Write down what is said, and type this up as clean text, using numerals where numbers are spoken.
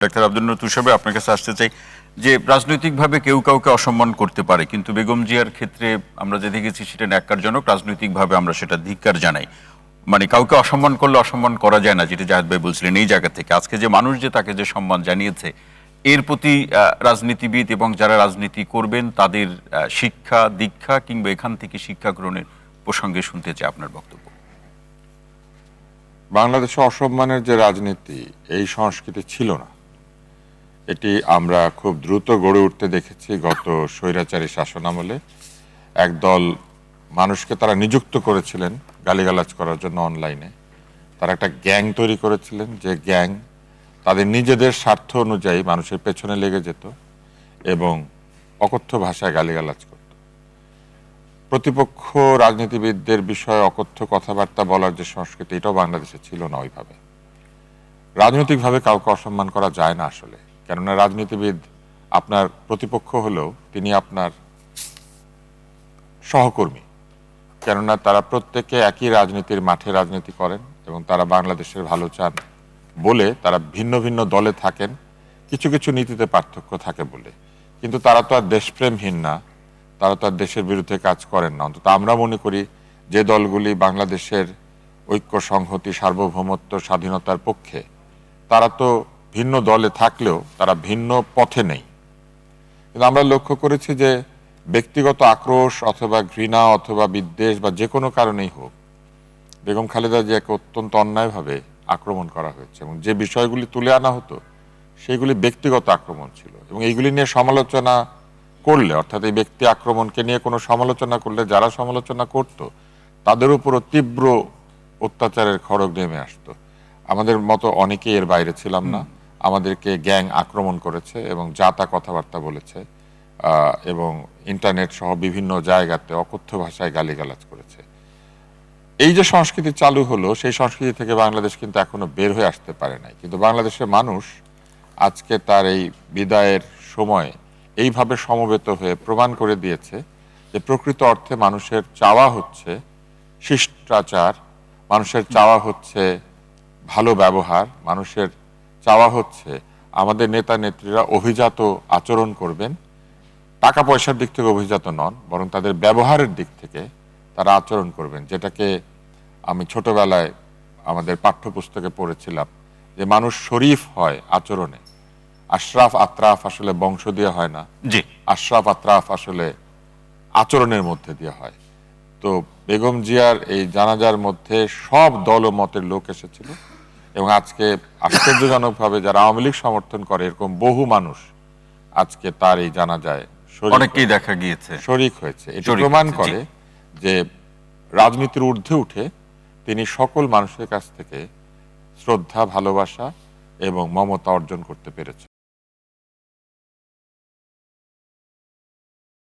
Doctor Abdul নূর তুষার, আপনার কাছে আসতে চাই যে রাজনৈতিকভাবে কেউ কাউকে অসম্মান করতে পারে, কিন্তু বেগম জিয়ার ক্ষেত্রে আমরা যে দেখেছি সেটা ন্যাক্কারজনক। রাজনৈতিকভাবে আমরা সেটা ধিক্কার জানাই। মানে কাউকে অসম্মান করলে অসম্মান করা যায় না, যেটা জাহেদ ভাই বলছিলেন। এই জায়গা থেকে আজকে যে মানুষ যে তাকে যে সম্মান জানিয়েছে, এর প্রতি রাজনীতিবিদ এবং যারা রাজনীতি করবেন তাদের শিক্ষা দীক্ষা কিংবা এখান থেকে শিক্ষা গ্রহণের প্রসঙ্গে শুনতে চাই আপনার বক্তব্য। বাংলাদেশে অসম্মানের যে রাজনীতি, এই সংস্কৃতি ছিল না। এটি আমরা খুব দ্রুত গড়ে উঠতে দেখেছি গত স্বৈরাচারী শাসনামলে। একদল মানুষকে তারা নিযুক্ত করেছিলেন গালিগালাজ করার জন্য অনলাইনে। তারা একটা গ্যাং তৈরি করেছিলেন, যে গ্যাং তাদের নিজেদের স্বার্থ অনুযায়ী মানুষের পেছনে লেগে যেত এবং অকথ্য ভাষায় গালিগালাজ করত। প্রতিপক্ষ রাজনীতিবিদদের বিষয়ে অকথ্য কথাবার্তা বলার যে সংস্কৃতি, এটাও বাংলাদেশে ছিল না ওইভাবে। রাজনৈতিকভাবে কাউকে অসম্মান করা যায় না আসলে, কেননা রাজনীতিবিদ আপনার প্রতিপক্ষ হলেও তিনি আপনার সহকর্মী, কেননা তারা প্রত্যেকে একই রাজনীতির মাঠে রাজনীতি করেন এবং তারা বাংলাদেশের ভালো চান বলে তারা ভিন্ন ভিন্ন দলে থাকেন, কিছু কিছু নীতিতে পার্থক্য থাকে বলে। কিন্তু তারা তো আর দেশপ্রেমহীন না, তারা তো আর দেশের বিরুদ্ধে কাজ করেন না। অন্তত আমরা মনে করি যে দলগুলি বাংলাদেশের ঐক্য, সংহতি, সার্বভৌমত্ব, স্বাধীনতার পক্ষে, তারা তো ভিন্ন দলে থাকলেও তারা ভিন্ন পথে নেই। কিন্তু আমরা লক্ষ্য করেছি যে ব্যক্তিগত আক্রোশ অথবা ঘৃণা অথবা বিদ্বেষ বা যে কোনো কারণেই হোক, বেগম খালেদা জিয়াকে অত্যন্ত অন্যায়ভাবে আক্রমণ করা হয়েছে এবং যে বিষয়গুলি তুলে আনা হতো সেগুলি ব্যক্তিগত আক্রমণ ছিল। এবং এইগুলি নিয়ে সমালোচনা করলে, অর্থাৎ এই ব্যক্তি আক্রমণকে নিয়ে কোনো সমালোচনা করলে যারা সমালোচনা করত তাদের উপরও তীব্র অত্যাচারের খড়গ নেমে আসতো। আমাদের মতো অনেকেই এর বাইরে ছিলাম না। আমাদেরকে গ্যাং আক্রমণ করেছে এবং যা তা কথাবার্তা বলেছে এবং ইন্টারনেট সহ বিভিন্ন জায়গাতে অকথ্য ভাষায় গালিগালাজ করেছে। এই যে সংস্কৃতি চালু হলো, সেই সংস্কৃতি থেকে বাংলাদেশ কিন্তু এখনো বের হয়ে আসতে পারে নাই। কিন্তু বাংলাদেশের মানুষ আজকে তার এই বিদায়ের সময় এইভাবে সমবেত হয়ে প্রমাণ করে দিয়েছে যে প্রকৃত অর্থে মানুষের চাওয়া হচ্ছে শিষ্টাচার, মানুষের চাওয়া হচ্ছে ভালো ব্যবহার, মানুষের চাওয়া হচ্ছে আমাদের নেতা নেত্রীরা অভিজাত আচরণ করবেন, টাকা পয়সার দিক থেকে অভিজাত নন, বরং তাদের ব্যবহারের দিক থেকে তারা আচরণ করবেন। যেটাকে আমি ছোটবেলায় আমাদের পাঠ্যপুস্তকে পড়েছিলাম যে মানুষ শরীফ হয় আচরণে, আশরাফ আত্রাফ আসলে বংশ দিয়ে হয় না, জি, আশরাফ আত্রাফ আসলে আচরণের মধ্যে দিয়ে হয়। তো বেগম জিয়ার এই জানাজার মধ্যে সব দল ও মতের লোক এসেছিল এবং আজকে আশ্চর্যজনকভাবে যারা আওয়ামী লীগ সমর্থন করে এরকম বহু মানুষ আজকে তার এই জানাজায় অনেককেই দেখা গিয়েছে, শরীক হয়েছে। এটি শরীক প্রমাণ হয়েছে, জি। করে যে রাজনীতির ঊর্ধ্বে উঠে তিনি সকল মানুষের কাছ থেকে শ্রদ্ধা, ভালোবাসা এবং মমতা অর্জন করতে পেরেছেন।